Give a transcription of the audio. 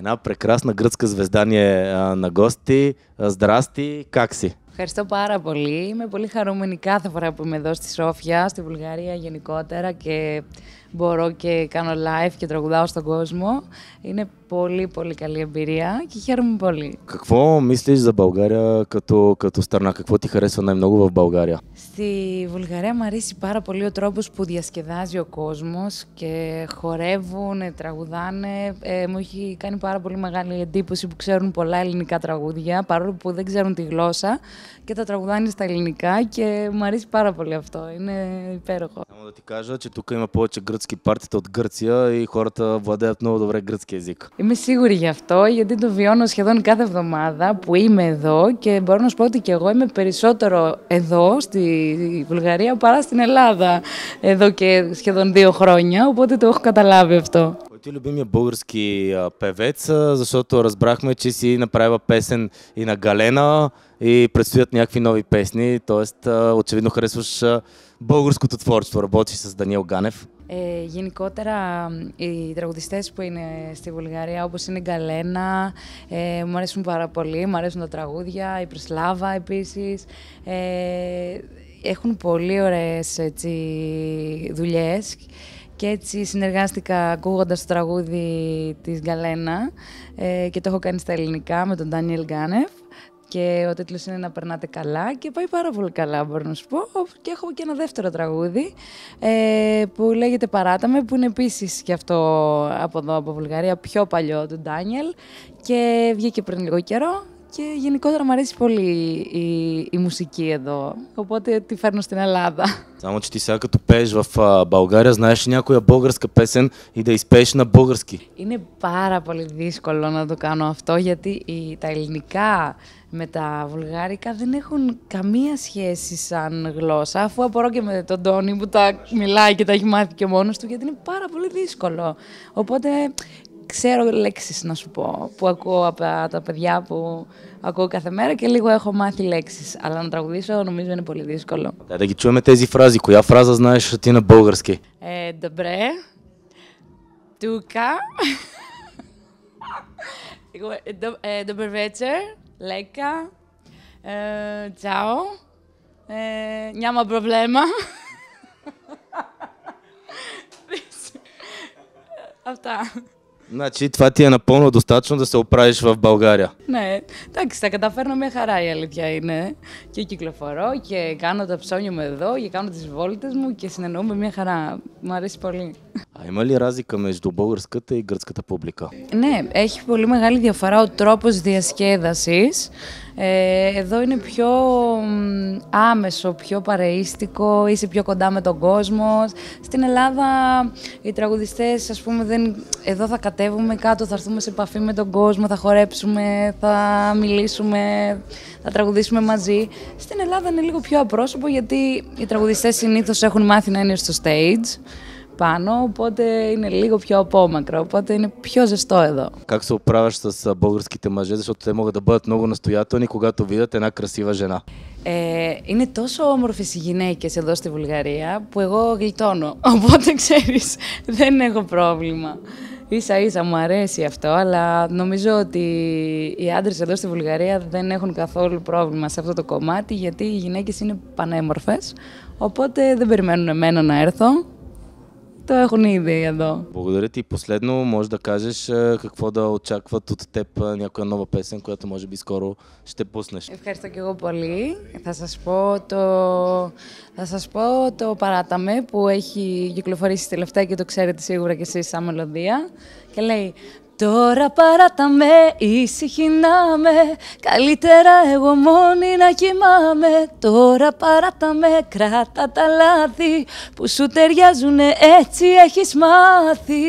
Една прекрасна гръцка звезда ни е на гости. Здрасти, как си? Ευχαριστώ πάρα πολύ. Είμαι πολύ χαρούμενη κάθε φορά που είμαι εδώ στη Σόφια, στη Βουλγαρία γενικότερα και μπορώ και κάνω live και τραγουδάω στον κόσμο. Είναι πολύ πολύ καλή εμπειρία και χαίρομαι πολύ. Какво мислиш за България като страна? Какво ти харесва най-много в България? Στη Βουλγαρία μου αρέσει πάρα πολύ ο τρόπος που διασκεδάζει ο κόσμος και χορεύουν, τραγουδάνε. Μου έχει κάνει πάρα πολύ μεγάλη εντύπωση που ξέρουν πολλά ελληνικά τραγούδια, παρόλο που δεν ξέρουν τη γλώσσα και τα τραγουδάνε στα ελληνικά και μου αρέσει πάρα πολύ αυτό. Είναι υπέροχο. Само да ти кажа, че тук има повече гръцки партита от Гърция и хората владеят много добре гръцки език. Είμαι σίγουρη γι' αυτό, γιατί το βιώνω σχεδόν κάθε εβδομάδα που είμαι εδώ και μπορώ να σου πω ότι και εγώ είμαι περισσότερο εδώ στη Βουλγαρία παρά στην Ελλάδα εδώ και σχεδόν 2 χρόνια, οπότε το έχω καταλάβει αυτό. Кой ти е любимия български певец, защото разбрахме, че си направила песен и на Галена и предстоят някакви нови песни, т.е. очевидно харесваш българското творчество, работиш с Даниел Ганев. Γενικότερα, οι τραγουδιστές που είναι στη Βουλγαρία, όπως είναι η Γκαλένα, μου αρέσουν πάρα πολύ, μου αρέσουν τα τραγούδια, η Πρεσλάβα επίσης. Έχουν πολύ ωραίες δουλειές και έτσι συνεργάστηκα ακούγοντας το τραγούδι της Γκαλένα και το έχω κάνει στα ελληνικά με τον Ντάνιελ Γκάνεφ. Και ο τίτλος είναι «Να περνάτε καλά» και πάει πάρα πολύ καλά, μπορώ να σου πω. Και έχω και ένα δεύτερο τραγούδι που λέγεται «Παράτα με», που είναι επίσης και αυτό από εδώ, από Βουλγαρία, πιο παλιό του Ντάνιελ και βγήκε πριν λίγο καιρό. Και γενικότερα μου αρέσει πολύ η μουσική εδώ, οπότε τη φέρνω στην Ελλάδα. Само, че ти сега като пееш в България, знаеш ли някоя българска песен и да изпееш на български? Είναι πάρα πολύ δύσκολο να το κάνω αυτό, γιατί τα ελληνικά με τα βουλγάρικα δεν έχουν καμία σχέση σαν γλώσσα, αφού απορώ και με τον Τόνι που τα μιλάει και τα έχει μάθει και μόνος του, γιατί είναι πάρα πολύ δύσκολο. Οπότε ξέρω λέξεις, να σου πω, που ακούω από τα παιδιά που ακούω κάθε μέρα και λίγο έχω μάθει λέξεις. Αλλά να τραγουδήσω νομίζω είναι πολύ δύσκολο. Да ги чуем тези фрази. Коя фраза знаеш ти на български? Добре. Тука. Добър вечер. Лека. Чао. Няма проблема. Αυτά. Значи това ти е напълно достатъчно да се оправиш в България. Ναι, εντάξει, τα καταφέρνω μια χαρά, η αλήθεια είναι. Και κυκλοφορώ και κάνω τα ψώνια μου εδώ και κάνω τις βόλτες μου και συνεννοούμε μια χαρά. Μου αρέσει πολύ. А има ли разлика между българската и гръцката публика? Ναι, έχει πολύ μεγάλη διαφορά ο τρόπος διασκέδασης. Εδώ είναι πιο άμεσο, πιο παρεΐστικο, είσαι πιο κοντά με τον κόσμο. Στην Ελλάδα οι τραγουδιστές, ας πούμε, εδώ θα κατέβουμε κάτω, θα έρθουμε σε επαφή με τον κόσμο, θα χορέψουμε, θα μιλήσουμε, θα τραγουδήσουμε μαζί. Στην Ελλάδα είναι λίγο πιο απρόσωπο, γιατί οι τραγουδιστές συνήθως έχουν μάθει να είναι στο stage πάνω, οπότε είναι λίγο πιο απόμακρο, οπότε είναι πιο ζεστό εδώ. Как се оправяш с българските мъже, защото те могат да бъдат много настоятелни, когато видят една красива жена? Είναι τόσο όμορφες οι γυναίκες εδώ στη Βουλγαρία που εγώ γλιτώνω, οπότε ξέρεις, δεν έχω πρόβλημα. Ίσα ίσα μου αρέσει αυτό, αλλά νομίζω ότι οι άντρες εδώ στη Βουλγαρία δεν έχουν καθόλου πρόβλημα σε αυτό το κομμάτι, γιατί οι γυναίκες είναι πανέμορφες, οπότε δεν περιμένουν εμένα να έρθω. Το έχουν ήδη εδώ. Благодаря ти. Последно, може да кажеш какво да очакват от теб някоя нова песен, която може би скоро ще пуснеш. Ευχαριστώ και εγώ πολύ. Θα σας πω το «Παράτα με» που έχει κυκλοφορήσει τελευταία και το ξέρετε σίγουρα κι εσείς σαν μελωδία. Και λέει «Τώρα παράτα με, ήσυχη να με, καλύτερα εγώ μόνη να κοιμάμαι. Τώρα παράτα με, κράτα τα λάθη που σου ταιριάζουνε, έτσι έχεις μάθει».